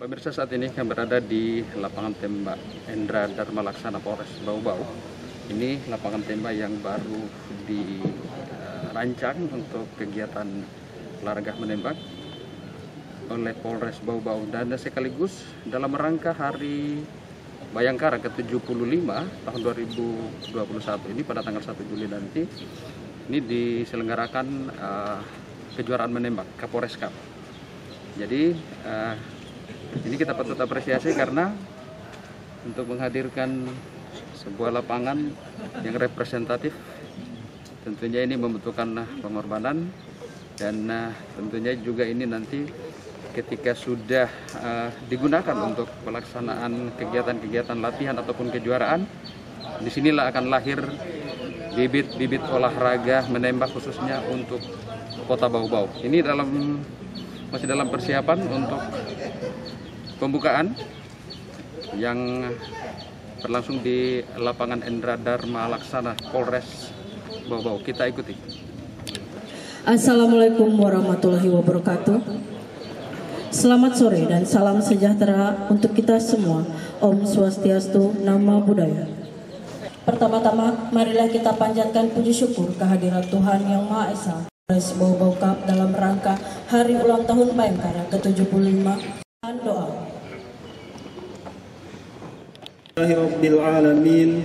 Pemirsa, saat ini kami berada di lapangan tembak Endra Dharma Laksana Polres Bau-Bau. Ini lapangan tembak yang baru dirancang untuk kegiatan olahraga menembak oleh Polres Bau-Bau, dan sekaligus dalam rangka Hari Bayangkara ke-75 tahun 2021 ini pada tanggal 1 Juli nanti ini diselenggarakan kejuaraan menembak Kapolres Cup. Jadi ini kita patut apresiasi karena untuk menghadirkan sebuah lapangan yang representatif tentunya ini membutuhkan pengorbanan, dan tentunya juga ini nanti ketika sudah digunakan untuk pelaksanaan kegiatan-kegiatan latihan ataupun kejuaraan, disinilah akan lahir bibit-bibit olahraga menembak khususnya untuk Kota Bau-Bau. Ini masih dalam persiapan untuk pembukaan yang berlangsung di lapangan Endra Dharma Laksana Polres Bau-Bau. Kita ikuti. Assalamualaikum warahmatullahi wabarakatuh. Selamat sore dan salam sejahtera untuk kita semua. Om Swastiastu, Namo Buddhaya. Pertama-tama, marilah kita panjatkan puji syukur kehadirat Tuhan Yang Maha Esa. Polres Bau-Bau Cup dalam rangka Hari Ulang Tahun Bayangkara ke-75. Doa. Rabbil alamin,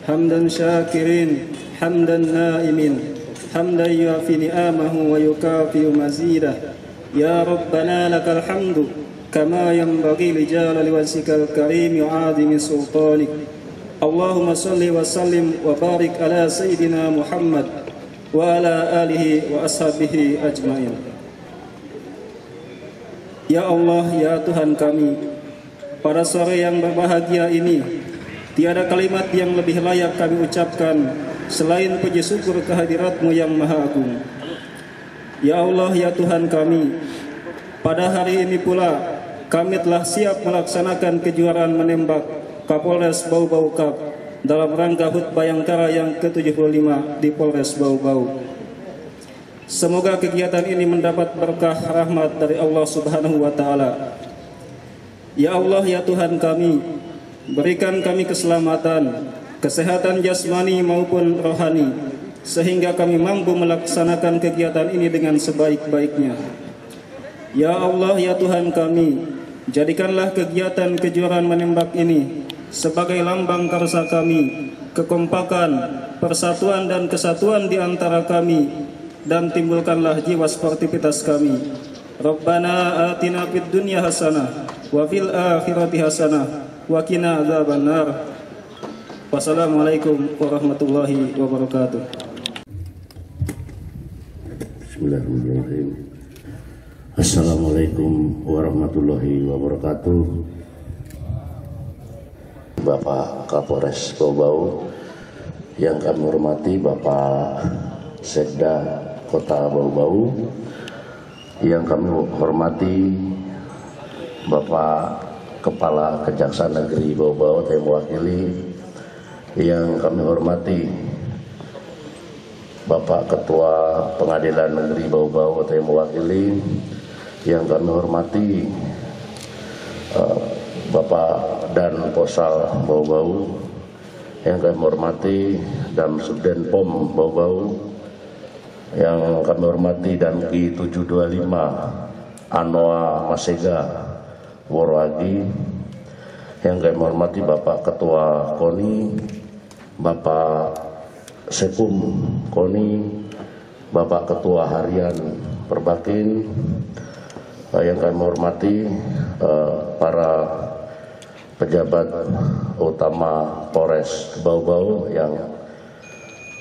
hamdan syakirin, hamdan naimin, hamdan yuafi ni'amahu wa yukafi'u mazidah. Ya Rabbana lakal hamdu kama yanbaghi li jalali wajhikal karim wa 'azimi sultanik. Allahumma salli wa sallim wa barik ala sayyidina Muhammad wa ala alihi wa ashabihi ajmain. Ya Allah, ya Tuhan kami, pada sore yang berbahagia ini tiada kalimat yang lebih layak kami ucapkan selain puji syukur kehadirat-Mu yang Maha Agung. Ya Allah, ya Tuhan kami, pada hari ini pula kami telah siap melaksanakan kejuaraan menembak Kapolres Bau-Bau Cup dalam rangka HUT Bayangkara yang ke-75 di Polres Bau-Bau. Semoga kegiatan ini mendapat berkah rahmat dari Allah Subhanahu wa Ta'ala. Ya Allah, ya Tuhan kami, berikan kami keselamatan, kesehatan jasmani maupun rohani, sehingga kami mampu melaksanakan kegiatan ini dengan sebaik-baiknya. Ya Allah, ya Tuhan kami, jadikanlah kegiatan kejuaraan menembak ini sebagai lambang karsa kami, kekompakan, persatuan dan kesatuan di antara kami, dan timbulkanlah jiwa sportivitas kami. Rabbana atina fid dunya hasanah wa fil akhirati hasanah wa qina adzabannar. Wassalamualaikum warahmatullahi wabarakatuh. Bismillahirrahmanirrahim. Assalamualaikum warahmatullahi wabarakatuh. Bapak Kapolres Bau-Bau yang kami hormati, Bapak Sekda Kota Bau-Bau yang kami hormati, Bapak Kepala Kejaksaan Negeri Bau-Bau yang mewakili, yang kami hormati Bapak Ketua Pengadilan Negeri Bau-Bau yang mewakili, yang kami hormati Bapak Dan Posal Bau-Bau, yang kami hormati Damsubden POM Bau-Bau, yang kami hormati Danki 725 Anoa Masega Woroagi, yang kami hormati Bapak Ketua KONI, Bapak Sekum KONI, Bapak Ketua Harian Perbakin, yang kami hormati para pejabat utama Polres Bau-Bau yang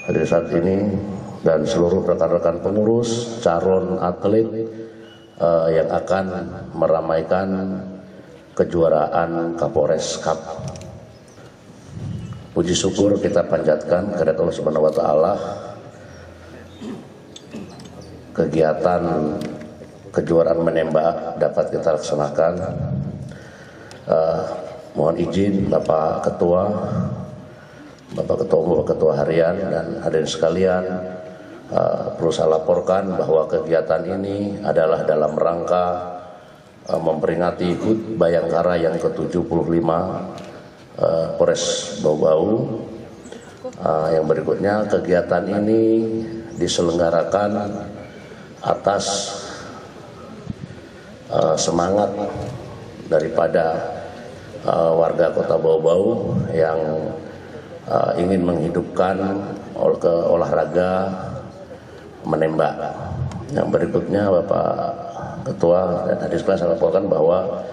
hadir saat ini, dan seluruh rekan-rekan pengurus, calon atlet yang akan meramaikan kejuaraan Kapolres Cup. Puji syukur kita panjatkan kepada Allah Subhanahu wa Ta'ala. Kegiatan kejuaraan menembak dapat kita laksanakan. Mohon izin Bapak Ketua Umum, Bapak Ketua Harian, dan hadirin sekalian, perlu saya laporkan bahwa kegiatan ini adalah dalam rangka memperingati HUT Bayangkara yang ke-75 Polres Bau-Bau. Yang berikutnya, kegiatan ini diselenggarakan atas semangat daripada warga Kota Bau-Bau yang ingin menghidupkan olahraga menembak. Yang berikutnya, Bapak Ketua dan Hadis Kelas laporkan bahwa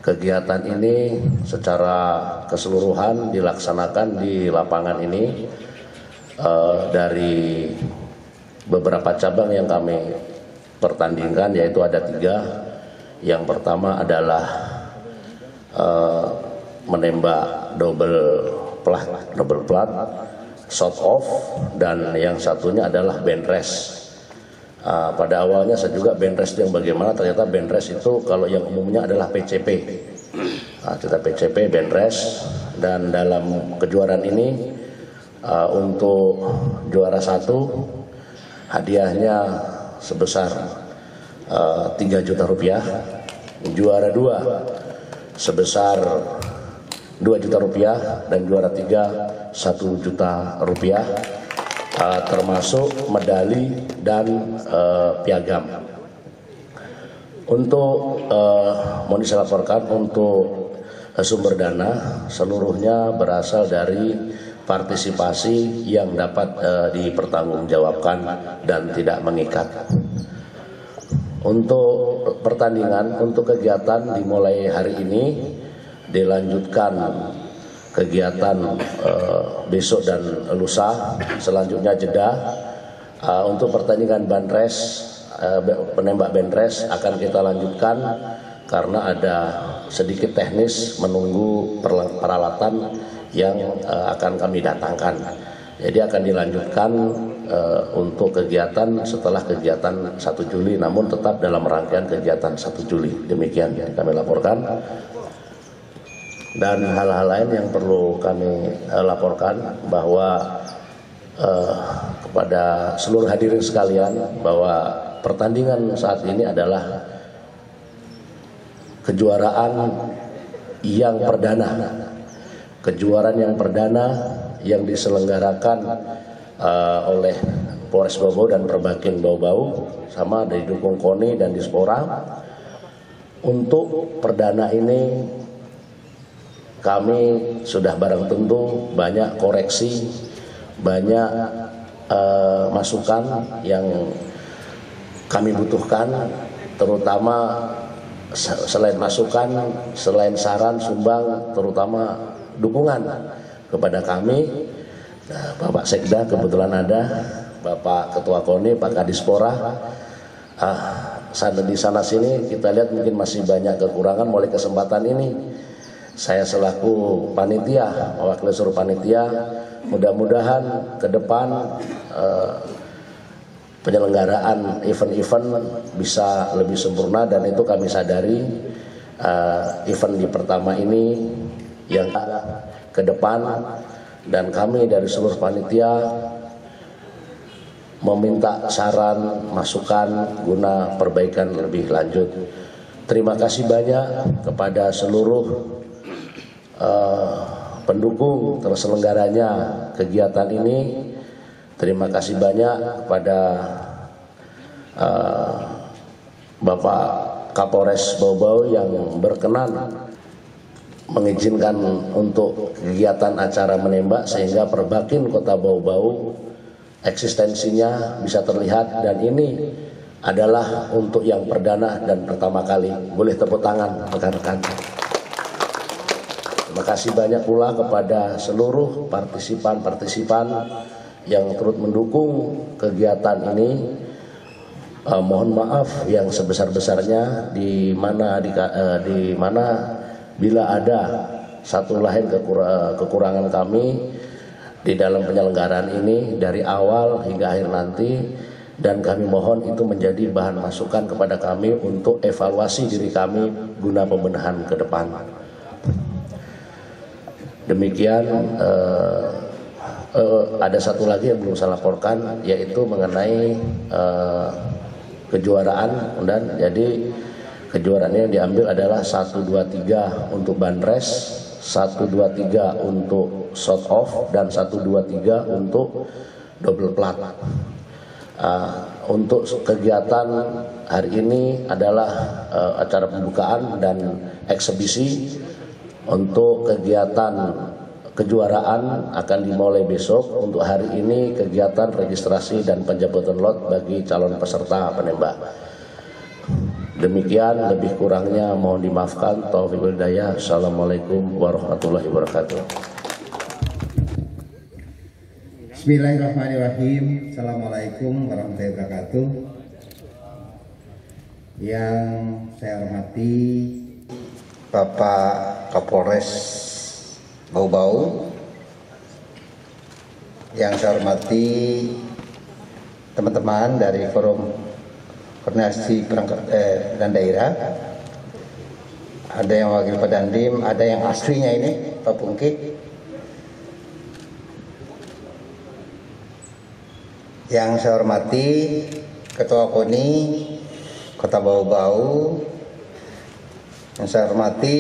kegiatan ini secara keseluruhan dilaksanakan di lapangan ini dari beberapa cabang yang kami pertandingkan, yaitu ada 3. Yang pertama adalah menembak double plat, shot off, dan yang satunya adalah benches. Pada awalnya saya juga benches yang bagaimana, ternyata benches itu kalau yang umumnya adalah PCP. Kita PCP benches, dan dalam kejuaraan ini untuk juara 1 hadiahnya sebesar 3 juta rupiah, juara 2 sebesar 2 juta rupiah, dan juara 3 1 juta rupiah, termasuk medali dan piagam. Untuk mohon saya laporkan untuk sumber dana seluruhnya berasal dari partisipasi yang dapat dipertanggungjawabkan dan tidak mengikat. Untuk pertandingan, untuk kegiatan dimulai hari ini, dilanjutkan kegiatan besok dan lusa, selanjutnya jeda. Untuk pertandingan bandres, penembak bandres akan kita lanjutkan karena ada sedikit teknis menunggu peralatan yang akan kami datangkan. Jadi akan dilanjutkan untuk kegiatan setelah kegiatan 1 Juli, namun tetap dalam rangkaian kegiatan 1 Juli. Demikian yang kami laporkan. Dan hal-hal lain yang perlu kami laporkan bahwa kepada seluruh hadirin sekalian bahwa pertandingan saat ini adalah kejuaraan yang perdana. Kejuaraan yang perdana yang diselenggarakan oleh Polres Bau-Bau dan Perbakin Bau-Bau, sama didukung KONI dan Dispora. Untuk perdana ini kami sudah barang tentu banyak koreksi, banyak masukan yang kami butuhkan, terutama selain masukan, selain saran, sumbang, terutama dukungan kepada kami. Bapak Sekda kebetulan ada, Bapak Ketua KONI, Pak Kadispora. Di sana sini kita lihat mungkin masih banyak kekurangan. Mulai kesempatan ini saya selaku panitia, mewakili seluruh panitia, mudah-mudahan ke depan penyelenggaraan event-event bisa lebih sempurna, dan itu kami sadari event di pertama ini yang ke depan, dan kami dari seluruh panitia meminta saran, masukan guna perbaikan lebih lanjut. Terima kasih banyak kepada seluruh pendukung terselenggaranya kegiatan ini. Terima kasih banyak kepada Bapak Kapolres Bau-Bau yang berkenan mengizinkan untuk kegiatan acara menembak, sehingga Perbakin Kota Bau-Bau eksistensinya bisa terlihat, dan ini adalah untuk yang perdana dan pertama kali. Boleh tepuk tangan rekan-rekan. Terima kasih banyak pula kepada seluruh partisipan yang turut mendukung kegiatan ini. Mohon maaf yang sebesar-besarnya di mana bila ada satu lain kekurangan kami di dalam penyelenggaraan ini dari awal hingga akhir nanti, dan kami mohon itu menjadi bahan masukan kepada kami untuk evaluasi diri kami guna pembenahan ke depan. Demikian. Ada satu lagi yang belum saya laporkan, yaitu mengenai kejuaraan. Dan jadi kejuaraan ini diambil adalah 1, 2, 3 untuk bandres, 1, 2, 3 untuk shot off, dan 1, 2, 3 untuk double plat. Untuk kegiatan hari ini adalah acara pembukaan dan eksebisi. Untuk kegiatan kejuaraan akan dimulai besok. Untuk hari ini kegiatan registrasi dan penjemputan lot bagi calon peserta penembak. Demikian, lebih kurangnya mohon dimaafkan. Taufiq wal hidayah. Assalamualaikum warahmatullahi wabarakatuh. Bismillahirrahmanirrahim. Assalamualaikum warahmatullahi wabarakatuh. Yang saya hormati Bapak Kapolres Bau-Bau, yang saya hormati teman-teman dari Forum Koordinasi Perangkat dan Daerah, ada yang wakil Pak Dandim, ada yang aslinya ini Pak Pungki, yang saya hormati Ketua KONI Kota Bau-Bau, yang saya hormati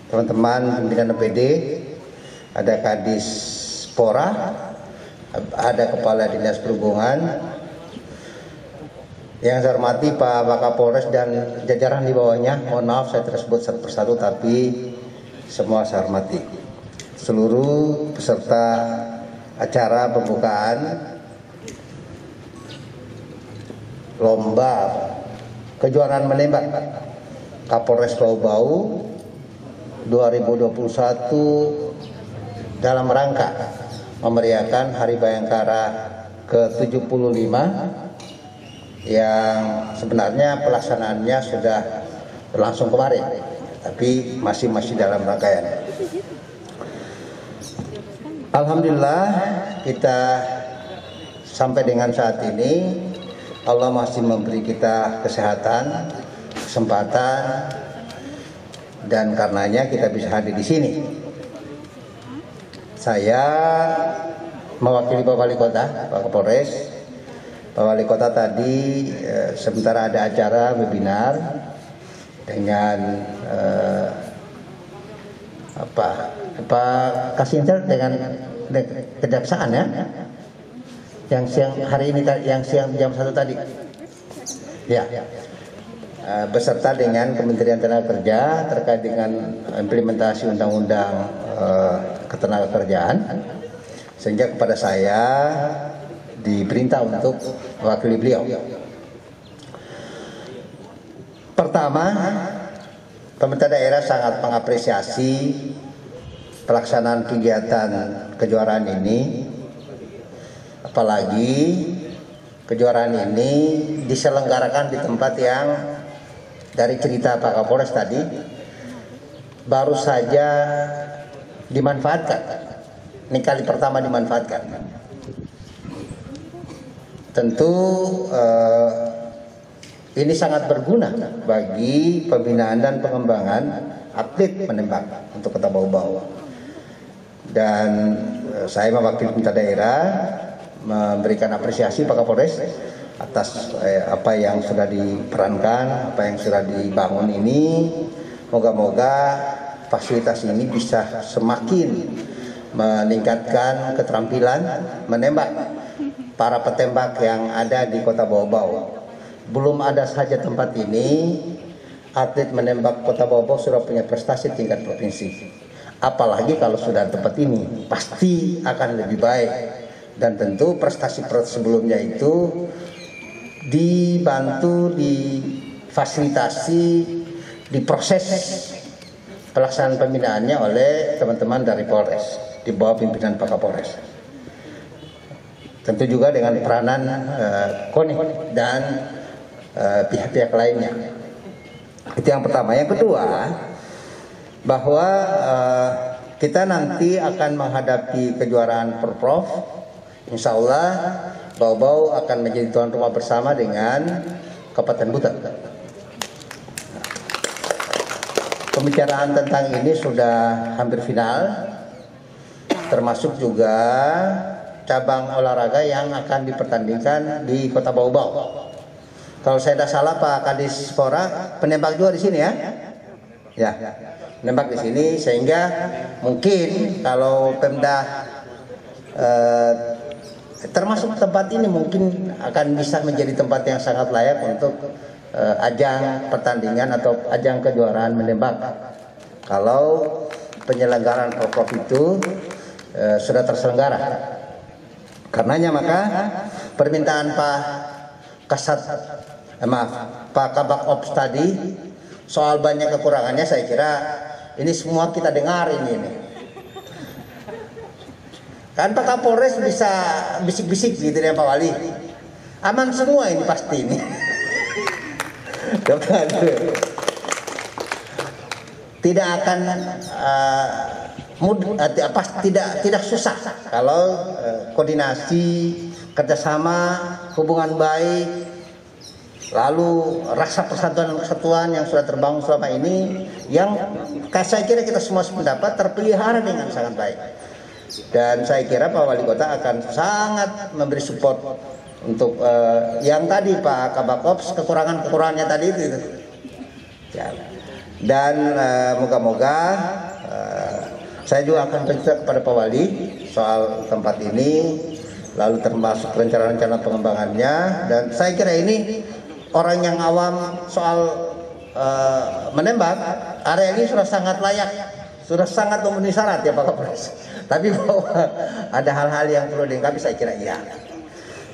teman-teman pimpinan PD, ada Kadis Pora, ada Kepala Dinas Perhubungan, yang saya hormati Pak Wakapolres dan jajaran di bawahnya. Mohon maaf saya tersebut satu persatu, tapi semua saya hormati. Seluruh peserta acara pembukaan lomba kejuaraan menembak Kapolres Bau-Bau 2021 dalam rangka memeriahkan Hari Bayangkara ke-75 yang sebenarnya pelaksanaannya sudah berlangsung kemarin, tapi masih dalam rangkaian. Alhamdulillah, kita sampai dengan saat ini Allah masih memberi kita kesehatan, kesempatan, dan karenanya kita bisa hadir di sini. Saya mewakili Pak Wali Kota, Pak Kapolres. Pak Wali Kota tadi sementara ada acara webinar dengan Pak Kasinter dengan kejaksaan ya, yang siang hari ini, yang siang jam 1 tadi ya, beserta dengan Kementerian Tenaga Kerja terkait dengan implementasi undang-undang ketenagakerjaan, sehingga kepada saya diperintah untuk mewakili beliau. Pertama, pemerintah daerah sangat mengapresiasi pelaksanaan kegiatan kejuaraan ini, apalagi kejuaraan ini diselenggarakan di tempat yang dari cerita Pak Kapolres tadi baru saja dimanfaatkan. Ini kali pertama dimanfaatkan. Tentu ini sangat berguna bagi pembinaan dan pengembangan atlet menembak untuk Kota Bau-Bau. Dan saya mewakili pemerintah daerah memberikan apresiasi Pak Kapolres atas apa yang sudah diperankan, apa yang sudah dibangun ini. Moga-moga fasilitas ini bisa semakin meningkatkan keterampilan menembak para petembak yang ada di Kota Bau-Bau. Belum ada saja tempat ini, atlet menembak Kota Bau-Bau sudah punya prestasi tingkat provinsi. Apalagi kalau sudah tempat ini, pasti akan lebih baik. Dan tentu prestasi sebelumnya itu dibantu, difasilitasi, diproses pelaksanaan pembinaannya oleh teman-teman dari Polres di bawah pimpinan Pak Kapolres. Tentu juga dengan peranan KONI dan pihak-pihak lainnya. Itu yang pertama. Yang kedua, bahwa kita nanti akan menghadapi kejuaraan Porprov. Insya Allah Bau-Bau akan menjadi tuan rumah bersama dengan Kabupaten Buton. Pembicaraan tentang ini sudah hampir final, termasuk juga cabang olahraga yang akan dipertandingkan di Kota Bau-Bau. Kalau saya tidak salah Pak Kadis Fora penembak juga di sini ya. Ya, penembak di sini, sehingga mungkin kalau Pemda termasuk tempat ini mungkin akan bisa menjadi tempat yang sangat layak untuk ajang pertandingan atau ajang kejuaraan menembak. Kalau penyelenggaraan Prokop itu sudah terselenggara. Karenanya maka permintaan Pak Pak Kabak Ops tadi soal banyak kekurangannya, saya kira ini semua kita dengar ini. Kan Pak Kapolres bisa bisik-bisik gitu ya Pak Wali. Aman semua ini pasti ini. Tidak akan tidak susah kalau koordinasi, kerjasama, hubungan baik, lalu rasa persatuan dan kesatuan yang sudah terbangun selama ini, yang saya kira kita semua sependapat terpelihara dengan sangat baik. Dan saya kira Pak Wali Kota akan sangat memberi support untuk yang tadi Pak Kabak Ops kekurangannya tadi itu. Ya. Dan moga-moga saya juga akan bercerita kepada Pak Wali soal tempat ini, lalu termasuk rencana-rencana pengembangannya. Dan saya kira ini orang yang awam soal menembak, area ini sudah sangat layak, sudah sangat memenuhi syarat ya Pak Kapolres. Tapi bahwa ada hal-hal yang perlu dilengkapi, saya kira iya.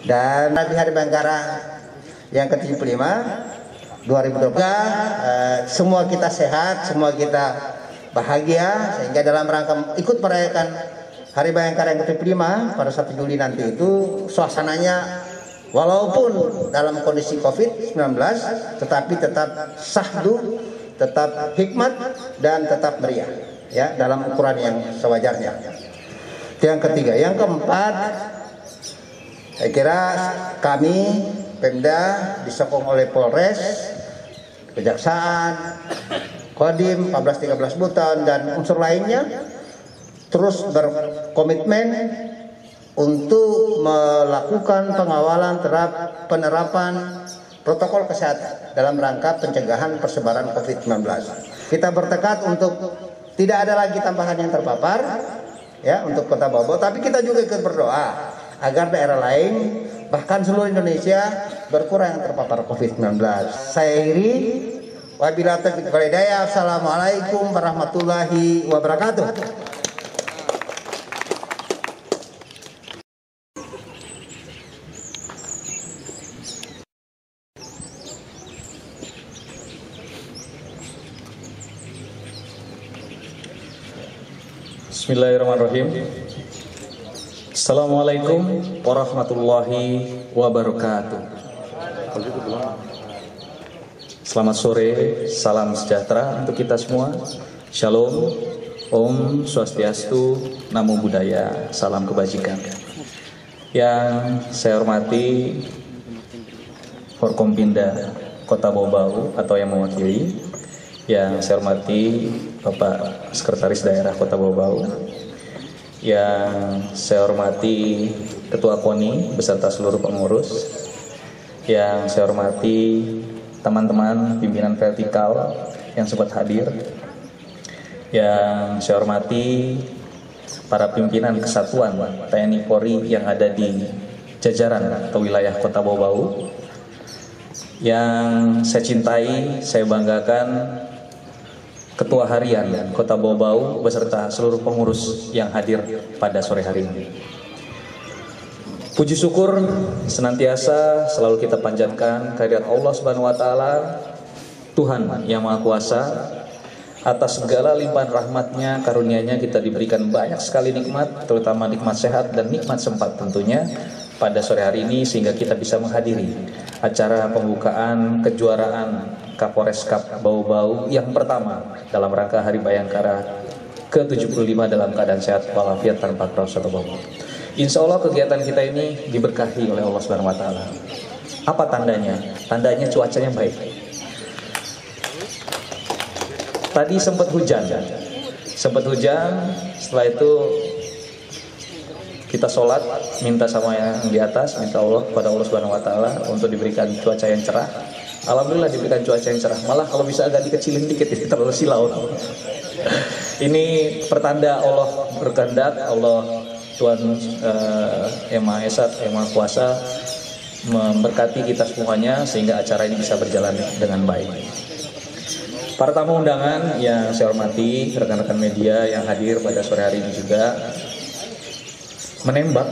Dan Nabi Hari Bayangkara yang ke-75 2023, semua kita sehat, semua kita bahagia, sehingga dalam rangka ikut merayakan Hari Bayangkara yang ke-75 pada 1 Juli nanti itu suasananya walaupun dalam kondisi COVID-19 tetapi tetap syahdu, tetap hikmat dan tetap meriah ya, dalam ukuran yang sewajarnya. Yang ketiga, yang keempat, saya kira kami Pemda disokong oleh Polres, Kejaksaan, Kodim 14-13 Buton dan unsur lainnya terus berkomitmen untuk melakukan pengawalan terhadap penerapan protokol kesehatan dalam rangka pencegahan persebaran COVID-19. Kita bertekad untuk tidak ada lagi tambahan yang terpapar ya untuk Kota Bau Bau, tapi kita juga ikut berdoa agar daerah lain bahkan seluruh Indonesia berkurang yang terpapar COVID-19. Saya akhiri, wabillahi taufiq wal hidayah. Assalamualaikum warahmatullahi wabarakatuh. Bismillahirrahmanirrahim. Assalamualaikum warahmatullahi wabarakatuh. Selamat sore, salam sejahtera untuk kita semua. Shalom, Om Swastiastu, Namo Buddhaya, salam kebajikan. Yang saya hormati Forkompinda Kota Bau Bau atau yang mewakili, yang saya hormati Bapak Sekretaris Daerah Kota Bau Bau, yang saya hormati Ketua KONI beserta seluruh pengurus, yang saya hormati teman-teman pimpinan vertikal yang sempat hadir, yang saya hormati para pimpinan kesatuan TNI Polri yang ada di jajaran atau wilayah Kota Bau Bau, yang saya cintai, saya banggakan Ketua Harian Kota Bau Bau beserta seluruh pengurus yang hadir pada sore hari ini. Puji syukur senantiasa selalu kita panjatkan kehadirat Allah Subhanahu wa taala, Tuhan yang Maha Kuasa, atas segala limpahan rahmatnya, karunia-Nya kita diberikan banyak sekali nikmat, terutama nikmat sehat dan nikmat sempat tentunya pada sore hari ini, sehingga kita bisa menghadiri acara pembukaan kejuaraan Kapolres Cup Bau Bau yang pertama dalam rangka Hari Bayangkara ke-75 dalam keadaan sehat walafiat tanpa kraus atau bau. Insya Allah kegiatan kita ini diberkahi oleh Allah Subhanahu wa taala. Apa tandanya? Tandanya cuacanya baik. Tadi sempat hujan, setelah itu kita sholat, minta sama yang di atas, minta Allah kepada Allah Subhanahu Wa Taala untuk diberikan cuaca yang cerah. Alhamdulillah diberikan cuaca yang cerah. Malah kalau bisa agak dikecilin dikit, terlalu silau. Ini pertanda Allah berkehendak, Allah Tuhan Yang Maha Esa, Yang Maha Kuasa memberkati kita semuanya sehingga acara ini bisa berjalan dengan baik. Para tamu undangan yang saya hormati, rekan-rekan media yang hadir pada sore hari ini juga. Menembak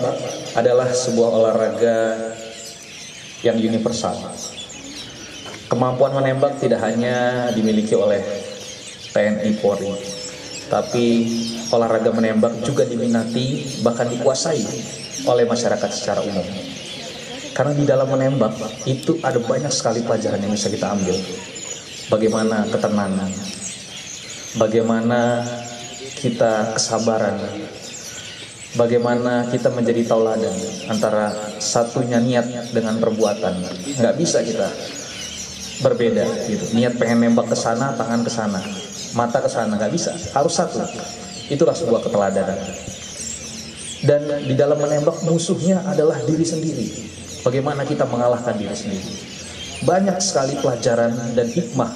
adalah sebuah olahraga yang universal. Kemampuan menembak tidak hanya dimiliki oleh TNI Polri, tapi olahraga menembak juga diminati, bahkan dikuasai oleh masyarakat secara umum. Karena di dalam menembak itu ada banyak sekali pelajaran yang bisa kita ambil. Bagaimana ketenangan, bagaimana kita kesabaran, bagaimana kita menjadi tauladan antara satunya niat dengan perbuatan. Nggak bisa kita berbeda gitu. Niat pengen nembak ke sana, tangan ke sana, mata ke sana, nggak bisa. Harus satu. Itulah sebuah keteladanan. Dan di dalam menembak musuhnya adalah diri sendiri. Bagaimana kita mengalahkan diri sendiri. Banyak sekali pelajaran dan hikmah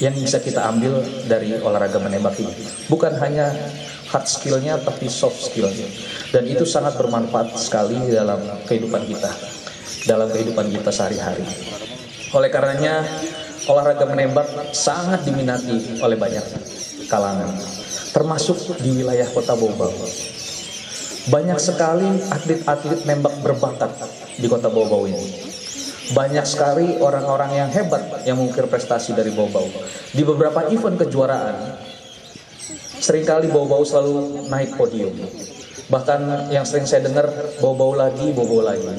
yang bisa kita ambil dari olahraga menembak ini. Bukan hanya hard skillnya, tapi soft skillnya. Dan itu sangat bermanfaat sekali dalam kehidupan kita, dalam kehidupan kita sehari-hari. Oleh karenanya, olahraga menembak sangat diminati oleh banyak kalangan, termasuk di wilayah Kota Bau-Bau. Banyak sekali atlet-atlet nembak berbakat di Kota Bau-Bau ini. Banyak sekali orang-orang yang hebat yang mengukir prestasi dari Bau-Bau. Di beberapa event kejuaraan, seringkali Bau-Bau selalu naik podium. Bahkan yang sering saya dengar, Bau-Bau lagi, Bau-Bau lagi.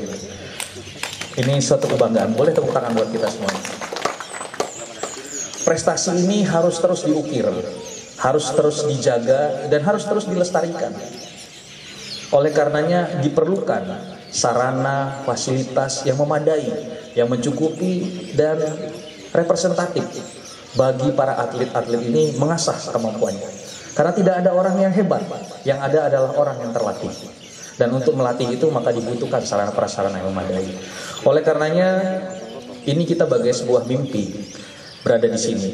Ini suatu kebanggaan. Boleh tepuk tangan buat kita semua. Prestasi ini harus terus diukir, harus terus dijaga, dan harus terus dilestarikan. Oleh karenanya diperlukan sarana, fasilitas yang memadai, yang mencukupi dan representatif bagi para atlet-atlet ini mengasah kemampuannya. Karena tidak ada orang yang hebat, yang ada adalah orang yang terlatih. Dan untuk melatih itu maka dibutuhkan sarana prasarana yang memadai. Oleh karenanya ini kita bagai sebuah mimpi berada di sini.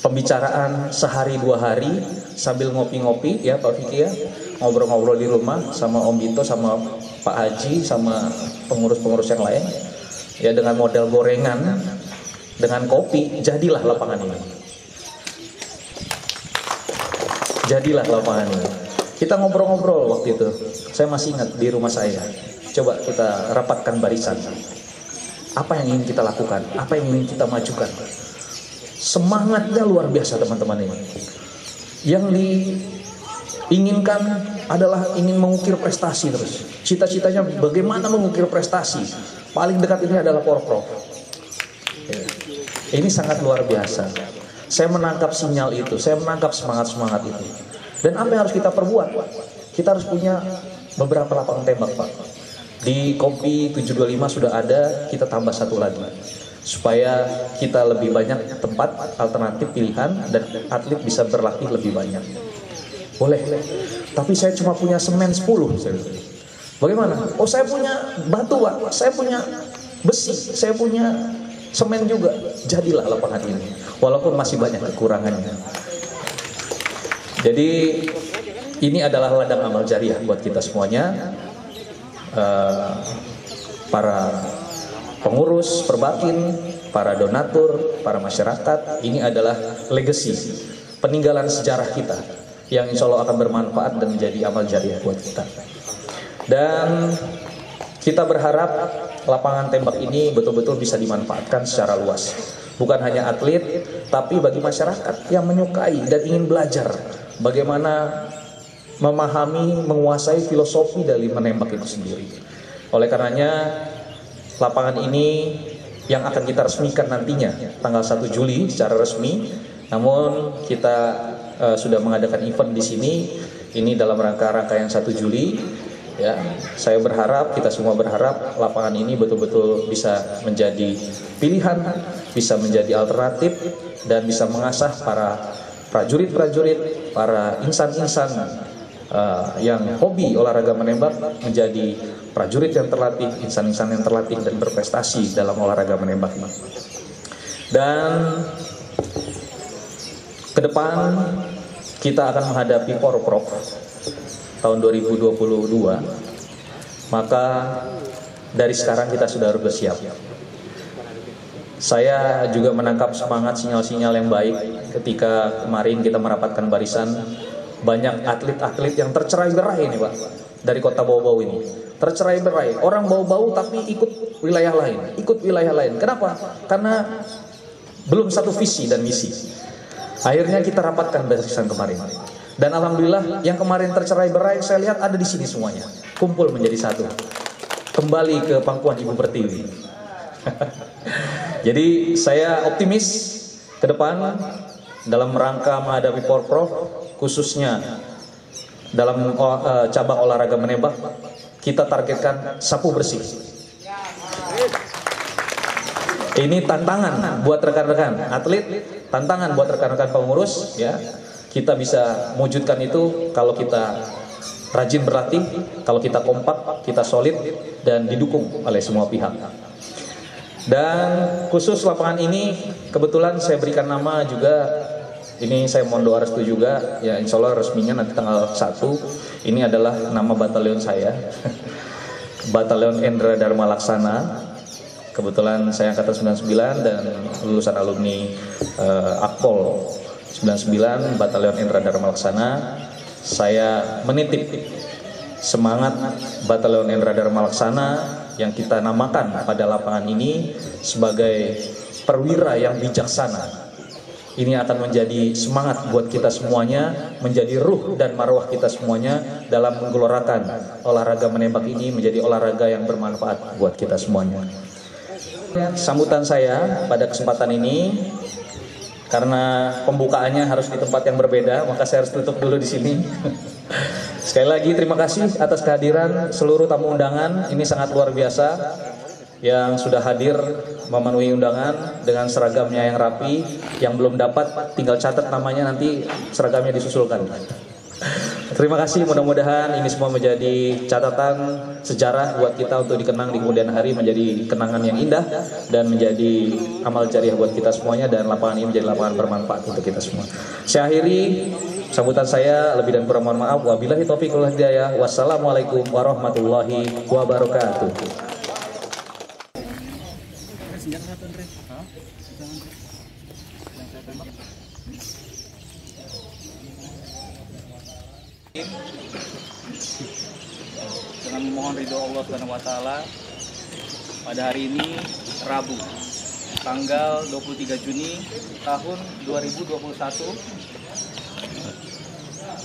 Pembicaraan sehari dua hari sambil ngopi-ngopi ya Pak Vicky ya, ngobrol-ngobrol di rumah sama Om Bito, sama Pak Haji, sama pengurus-pengurus yang lain ya, dengan modal gorengan, dengan kopi, jadilah lapangan ini. Jadilah lapangan ini. Kita ngobrol-ngobrol waktu itu, saya masih ingat di rumah saya. Coba kita rapatkan barisan. Apa yang ingin kita lakukan? Apa yang ingin kita majukan? Semangatnya luar biasa teman-teman ini. Yang diinginkan adalah ingin mengukir prestasi terus. Cita-citanya bagaimana mengukir prestasi. Paling dekat ini adalah Porprov. Ini sangat luar biasa. Saya menangkap sinyal itu, saya menangkap semangat-semangat itu. Dan apa yang harus kita perbuat? Kita harus punya beberapa lapangan tembak, Pak. Di Kopi 725 sudah ada, kita tambah satu lagi. Supaya kita lebih banyak tempat alternatif pilihan dan atlet bisa berlatih lebih banyak. Boleh, tapi saya cuma punya semen 10. Bagaimana? Oh, saya punya batu, Pak. Saya punya besi, saya punya semen juga. Jadilah lapangan ini, walaupun masih banyak kekurangannya. Jadi ini adalah ladang amal jariah buat kita semuanya, para pengurus Perbakin, para donatur, para masyarakat. Ini adalah legacy, peninggalan sejarah kita yang insya Allah akan bermanfaat dan menjadi amal jariah buat kita. Dan kita berharap lapangan tembak ini betul-betul bisa dimanfaatkan secara luas. Bukan hanya atlet, tapi bagi masyarakat yang menyukai dan ingin belajar bagaimana memahami, menguasai filosofi dari menembak itu sendiri. Oleh karenanya, lapangan ini yang akan kita resmikan nantinya tanggal 1 Juli secara resmi. Namun kita sudah mengadakan event di sini. Ini dalam rangka yang 1 Juli. Ya, saya berharap, kita semua berharap lapangan ini betul-betul bisa menjadi pilihan, bisa menjadi alternatif, dan bisa mengasah para prajurit-prajurit, para insan-insan yang hobi olahraga menembak menjadi prajurit yang terlatih, insan-insan yang terlatih dan berprestasi dalam olahraga menembak ini. Dan ke depan kita akan menghadapi Porprov tahun 2022, maka dari sekarang kita sudah harus bersiap. Saya juga menangkap semangat sinyal-sinyal yang baik ketika kemarin kita merapatkan barisan. Banyak atlet-atlet yang tercerai-berai ini Pak, dari kota Bau-Bau ini. Tercerai-berai, orang Bau-Bau tapi ikut wilayah lain. Kenapa? Karena belum satu visi dan misi. Akhirnya kita rapatkan barisan kemarin. Dan alhamdulillah yang kemarin tercerai-berai saya lihat ada di sini semuanya. Kumpul menjadi satu. Kembali ke pangkuan Ibu Pertiwi. Jadi saya optimis ke depan dalam rangka menghadapi Porprov, khususnya dalam cabang olahraga menembak, kita targetkan sapu bersih. Ini tantangan buat rekan-rekan atlet, tantangan buat rekan-rekan pengurus, ya. Kita bisa mewujudkan itu kalau kita rajin berlatih, kalau kita kompak, kita solid dan didukung oleh semua pihak. Dan khusus lapangan ini kebetulan saya berikan nama juga. Ini saya mohon doa restu juga, ya insya Allah resminya nanti tanggal 1. Ini adalah nama batalion saya, Batalion Endra Dharma Laksana. Kebetulan saya angkatan 99 dan lulusan alumni Akpol 99, Batalion Endra Dharma Laksana. Saya menitip semangat Batalion Endra Dharma Laksana yang kita namakan pada lapangan ini sebagai perwira yang bijaksana. Ini akan menjadi semangat buat kita semuanya, menjadi ruh dan marwah kita semuanya dalam menggelorakan olahraga menembak ini menjadi olahraga yang bermanfaat buat kita semuanya. Sambutan saya pada kesempatan ini, karena pembukaannya harus di tempat yang berbeda, maka saya harus tutup dulu di sini. Sekali lagi terima kasih atas kehadiran seluruh tamu undangan. Ini sangat luar biasa yang sudah hadir memenuhi undangan dengan seragamnya yang rapi. Yang belum dapat tinggal catat namanya, nanti seragamnya disusulkan. Terima kasih, mudah-mudahan ini semua menjadi catatan sejarah buat kita untuk dikenang di kemudian hari, menjadi kenangan yang indah dan menjadi amal jariah buat kita semuanya, dan lapangan ini menjadi lapangan bermanfaat untuk kita semua. Saya akhiri sambutan saya, lebih dan kurang mohon maaf. Wabillahi taufiq wal hidayah. Wassalamualaikum warahmatullahi wabarakatuh. Dengan memohon ridho Allah SWT, pada hari ini Rabu tanggal 23 Juni tahun 2021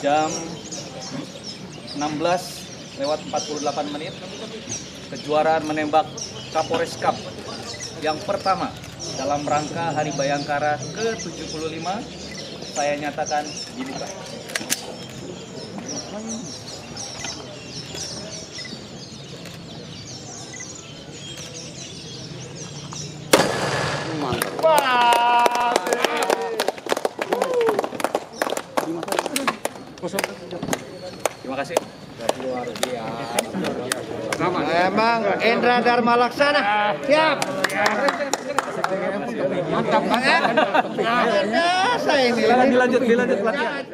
jam 16:48 kejuaraan menembak Kapolres Cup yang pertama dalam rangka Hari Bayangkara ke-75 saya nyatakan dibuka. Terima kasih. Luar biasa. Memang Endra Dharma Laksana. Siap. Mantap banget. Saya ini. Dilanjut latihan.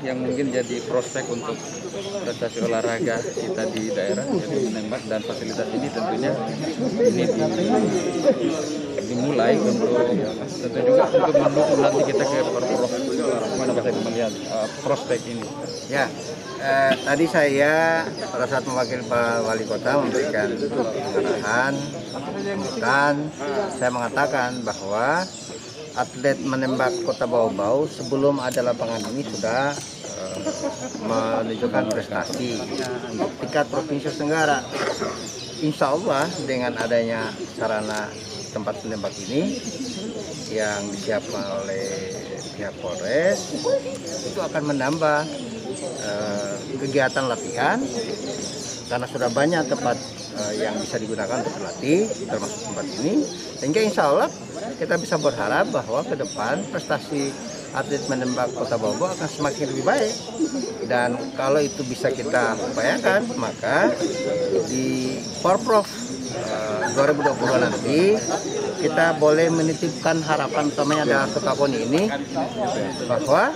yang mungkin jadi prospek untuk prestasi olahraga kita di daerah, yaitu menembak, dan fasilitas ini tentunya ini dimulai untuk tentu juga untuk mendukung nanti kita ke Porprov. Mana bisa melihat prospek ini? Ya, tadi saya pada saat mewakili Pak Wali Kota memberikan arahan, dan saya mengatakan bahwa atlet menembak Kota Bau-Bau sebelum ada lapangan ini sudah menunjukkan prestasi untuk tingkat provinsi Tenggara. Insya Allah dengan adanya sarana tempat menembak ini yang disiapkan oleh pihak Polres itu akan menambah kegiatan latihan, karena sudah banyak tempat yang bisa digunakan untuk berlatih, termasuk tempat ini, sehingga insya Allah kita bisa berharap bahwa ke depan prestasi atlet menembak Kota Bau-Bau akan semakin lebih baik. Dan kalau itu bisa kita upayakan, maka di Porprov 2020 nanti kita boleh menitipkan harapan utamanya adalah Kota Koni ini, bahwa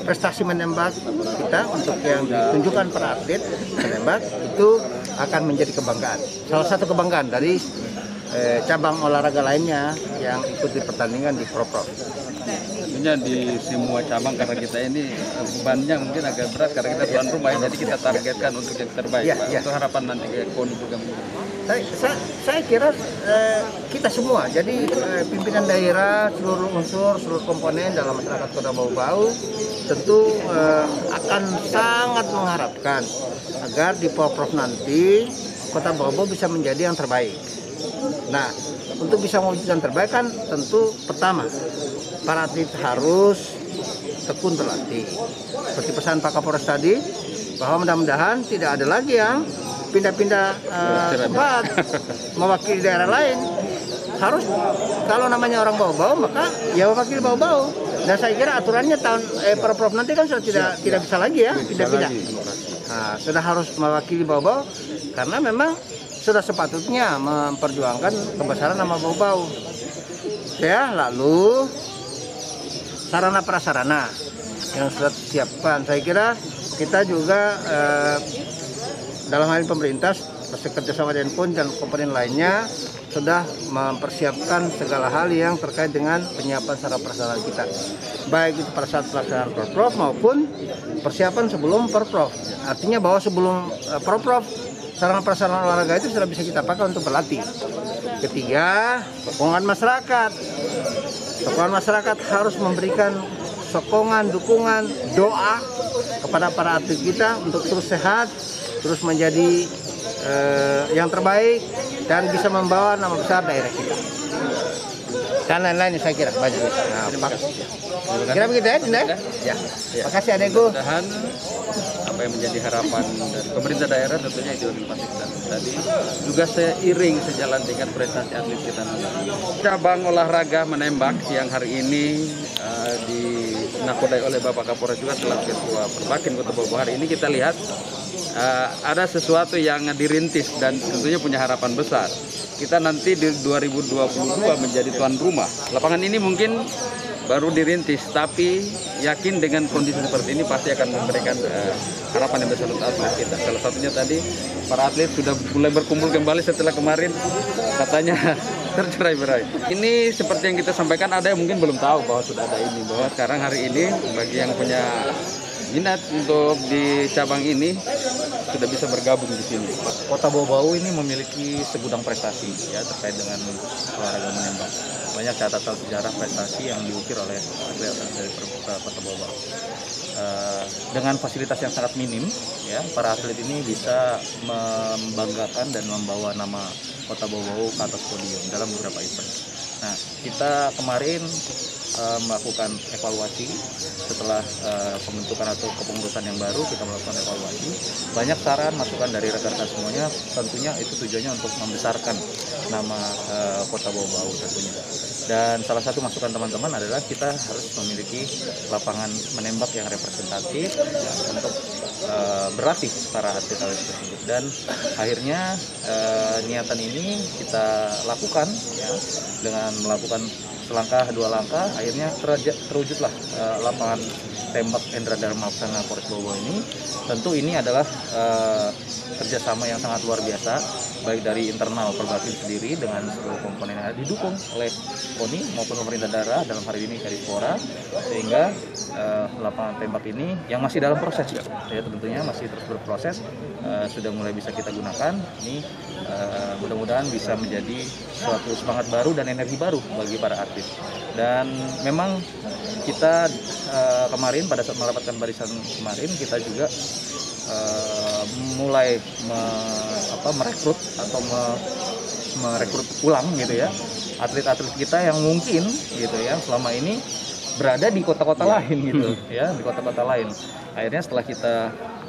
prestasi menembak kita untuk yang ditunjukkan para atlet menembak itu akan menjadi kebanggaan, salah satu kebanggaan dari cabang olahraga lainnya yang ikut di pertandingan di Porprov. Tentunya di semua cabang, karena kita ini bebannya mungkin agak berat karena kita tuan rumah, jadi kita targetkan untuk yang terbaik. Ya, Pak. ya. Untuk harapan nanti ke KONI juga. Saya kira kita semua, jadi pimpinan daerah, seluruh unsur, seluruh komponen dalam masyarakat Kota Bau-Bau tentu akan sangat mengharapkan agar di Porprov nanti Kota Bau-Bau bisa menjadi yang terbaik. Nah, untuk bisa mewujudkan terbaik kan tentu pertama para atlet harus tekun berlatih. Seperti pesan Pak Kapolres tadi, bahwa mudah-mudahan tidak ada lagi yang pindah-pindah tempat mewakili daerah lain. Harus, kalau namanya orang Bau-Bau maka ya mewakili Bau-Bau. Dan saya kira aturannya tahun Porprov nanti kan sudah tidak bisa lagi ya pindah-pindah. Nah, sudah harus mewakili Bau-Bau karena memang sudah sepatutnya memperjuangkan kebesaran nama Bau-Bau. Ya, lalu sarana prasarana yang sudah disiapkan, saya kira kita juga dalam hal ini pemerintah bekerjasama dengan PON dan komponen lainnya sudah mempersiapkan segala hal yang terkait dengan penyiapan sarana prasarana kita, baik itu pada saat pelaksanaan Porprov maupun persiapan sebelum Porprov. Artinya bahwa sebelum Porprov sarana prasarana olahraga itu sudah bisa kita pakai untuk berlatih. Ketiga, sokongan masyarakat. Sokongan masyarakat harus memberikan sokongan, dukungan, doa kepada para atlet kita untuk terus sehat, terus menjadi yang terbaik dan bisa membawa nama besar daerah kita. Dan lain-lain saya kira banyak. Nah, kira begitu ya, Dinda? Ya. Makasih adekku. Mudah-mudahan apa yang menjadi harapan dari pemerintah daerah tentunya itu dipastikan tadi juga seiring sejalan dengan prestasi atlet kita nanti. Cabang olahraga menembak yang hari ini dinakodai oleh Bapak Kapolres juga selaku Ketua Perbakin Kota Bau-Bau. Hari ini kita lihat ada sesuatu yang dirintis dan tentunya punya harapan besar. Kita nanti di 2022 menjadi tuan rumah. Lapangan ini mungkin baru dirintis, tapi yakin dengan kondisi seperti ini pasti akan memberikan harapan yang besar untuk atlet kita. Salah satunya tadi para atlet sudah mulai berkumpul kembali setelah kemarin katanya tercerai-berai. Ini seperti yang kita sampaikan, ada yang mungkin belum tahu bahwa sudah ada ini, bahwa sekarang hari ini bagi yang punya minat untuk di cabang ini sudah bisa bergabung di sini. Kota Bau-Bau ini memiliki segudang prestasi ya terkait dengan olahraga menembak. Banyak catatan sejarah prestasi yang diukir oleh atlet dari Kota Bau-Bau. Dengan fasilitas yang sangat minim, ya para atlet ini bisa membanggakan dan membawa nama Kota Bau-Bau ke atas podium dalam beberapa event. Nah, kita kemarin melakukan evaluasi setelah pembentukan atau kepengurusan yang baru. Kita melakukan evaluasi, banyak saran masukan dari rekan-rekan semuanya, tentunya itu tujuannya untuk membesarkan nama Kota Bau-Bau tentunya. Dan salah satu masukan teman-teman adalah kita harus memiliki lapangan menembak yang representatif ya, untuk berlatih para atlet-atlet tersebut. Dan akhirnya niatan ini kita lakukan ya, dengan melakukan selangkah dua langkah, akhirnya terwujudlah lapangan tembak Endra Dharma Laksana Polres Bau-Bau ini, tentu ini adalah kerjasama yang sangat luar biasa, baik dari internal Perbakin sendiri dengan seluruh komponen yang didukung oleh KONI maupun pemerintah daerah, dalam hari ini Kadispora, sehingga lapangan tembak ini yang masih dalam proses ya, tentunya masih terus berproses, sudah mulai bisa kita gunakan. Ini mudah-mudahan bisa menjadi suatu semangat baru dan energi baru bagi para atlet. Dan memang kita kemarin pada saat mendapatkan barisan kemarin, kita juga mulai merekrut atau merekrut ulang gitu ya atlet-atlet kita yang mungkin gitu ya selama ini berada di kota-kota lain gitu ya, di kota-kota lain. Akhirnya setelah kita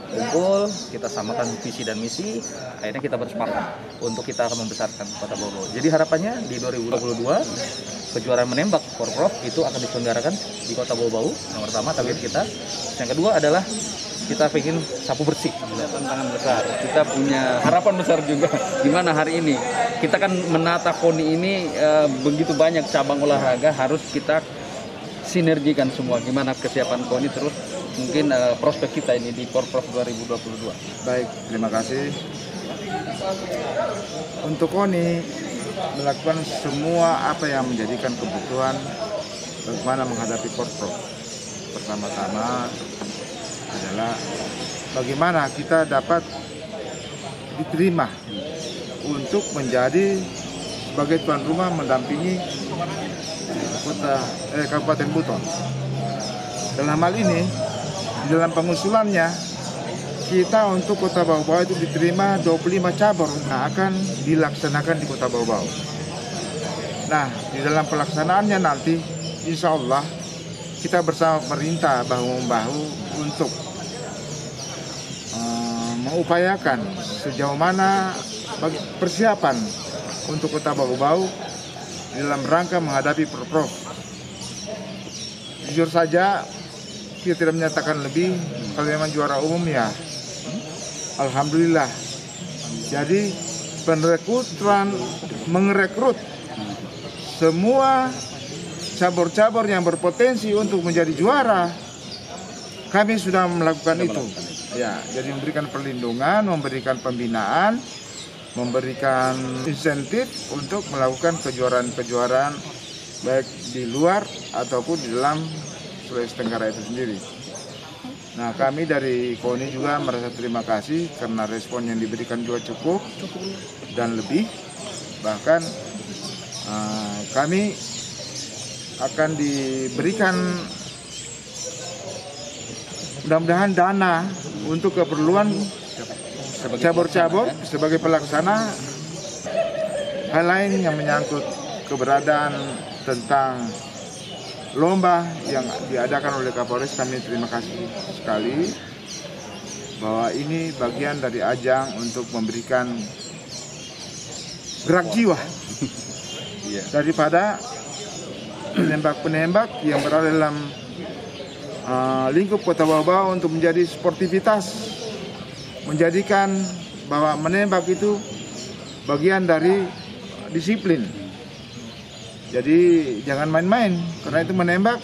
kumpul, kita samakan visi dan misi, akhirnya kita bersepakat untuk kita akan membesarkan Kota Bau-Bau. Jadi harapannya di 2022 kejuaraan menembak Porprov itu akan diselenggarakan di Kota Bau-Bau. Yang pertama target kita. Yang kedua adalah kita ingin sapu bersih. Tantangan besar. Kita punya harapan besar juga. Gimana hari ini? Kita kan menata KONI ini begitu banyak cabang olahraga, harus kita sinergikan semua. Gimana kesiapan KONI terus mungkin prospek kita ini di Porprov 2022. Baik, terima kasih. Untuk KONI melakukan semua apa yang menjadikan kebutuhan bagaimana menghadapi Porprov. Pertama-tama adalah bagaimana kita dapat diterima untuk menjadi sebagai tuan rumah mendampingi Kabupaten Buton. Dalam hal ini, di dalam pengusulannya, kita untuk Kota Bau-Bau itu diterima 25 cabur yang akan dilaksanakan di Kota Bau-Bau. Nah, di dalam pelaksanaannya nanti, insya Allah, kita bersama pemerintah bahu-membahu untuk mengupayakan sejauh mana persiapan untuk Kota Bau-Bau dalam rangka menghadapi Porprov. Jujur saja, kita tidak menyatakan lebih. Kalau memang juara umum ya, alhamdulillah. Jadi penrekrutan mengerekrut semua cabur-cabur yang berpotensi untuk menjadi juara, kami sudah melakukan itu. Ya, jadi memberikan perlindungan, memberikan pembinaan, memberikan insentif untuk melakukan kejuaraan-kejuaraan baik di luar ataupun di dalam Sulawesi Tenggara itu sendiri. Nah, kami dari KONI juga merasa terima kasih karena respon yang diberikan juga cukup dan lebih. Bahkan kami akan diberikan mudah-mudahan dana untuk keperluan cabur-cabur sebagai pelaksana hal lain yang menyangkut keberadaan tentang lomba yang diadakan oleh Kapolres. Kami terima kasih sekali bahwa ini bagian dari ajang untuk memberikan gerak jiwa daripada penembak-penembak yang berada dalam lingkup Kota Bau-Bau untuk menjadi sportivitas, menjadikan bahwa menembak itu bagian dari disiplin. Jadi jangan main-main, karena itu menembak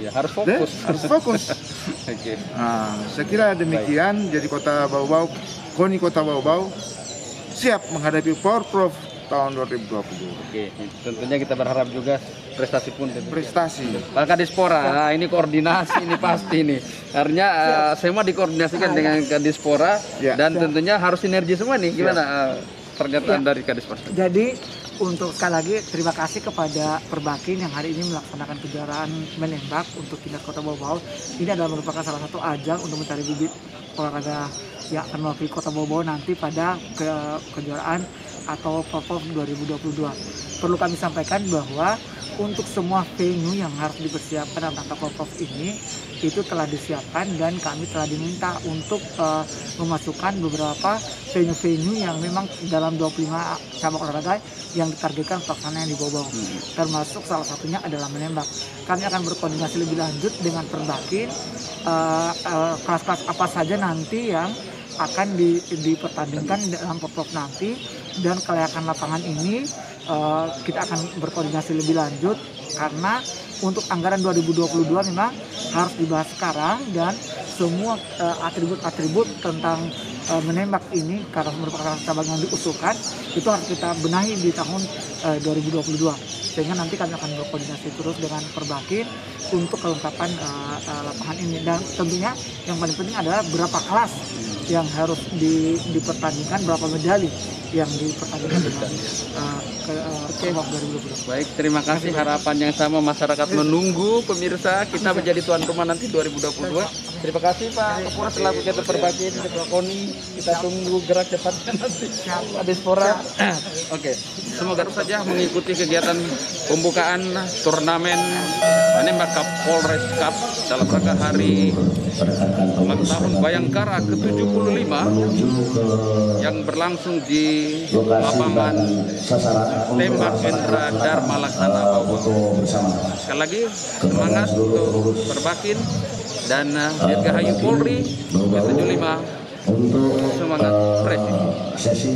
ya harus fokus. Harus fokus. Oke. Nah, saya kira demikian. Jadi Kota Bau-Bau, KONI Kota Bau-Bau siap menghadapi Porprov tahun 2020. Oke, tentunya kita berharap juga prestasi pun prestasi. Pak Kadispora, ini koordinasi ini pasti nih. Artinya semua dikoordinasikan dengan Kadispora dan tentunya harus sinergi semua nih. Gimana pernyataan dari Kadispora? Jadi untuk sekali lagi terima kasih kepada Perbakin yang hari ini melaksanakan kejuaraan menembak untuk tingkat Kota Bau-Bau. Ini adalah merupakan salah satu ajang untuk mencari bibit olahraga yang akan mewakili Kota Bau-Bau nanti pada kejuaraan atau Porprov 2022. Perlu kami sampaikan bahwa untuk semua venue yang harus dipersiapkan dalam rangka Porprov ini itu telah disiapkan dan kami telah diminta untuk memasukkan beberapa venue-venue yang memang dalam 25 cabang olahraga yang ditargetkan pelaksanaan di Bau-Bau. Termasuk salah satunya adalah menembak. Kami akan berkoordinasi lebih lanjut dengan Perbakin kelas-kelas apa saja nanti yang akan dipertandingkan dalam Porprov nanti, dan kelayakan lapangan ini kita akan berkoordinasi lebih lanjut karena untuk anggaran 2022 memang harus dibahas sekarang dan semua atribut-atribut tentang menembak ini karena merupakan cabang yang diusulkan itu harus kita benahi di tahun 2022 sehingga nanti kami akan berkoordinasi terus dengan Perbakin untuk kelengkapan lapangan ini dan tentunya yang paling penting adalah berapa kelas yang harus dipertandingkan, berapa medali yang dipertandingkan dengan World 2022. Baik, terima kasih. Harapan yang sama masyarakat menunggu pemirsa kita menjadi tuan rumah nanti 2022. Terima kasih Pak Kapolres selaku Ketua Perbakin, Ketua KONI. Kita tunggu gerak cepatnya nanti. Adispora. Oke, semoga saja mengikuti kegiatan pembukaan turnamen menembak Kapolres Cup dalam rangka hari ulang tahun Bayangkara ke-75 yang berlangsung di lapangan tembak Hendra Dharma Laksana Bau. Sekali lagi semangat untuk Perbakin dan Dirgahayu Polri ke-75. Semangat presisi.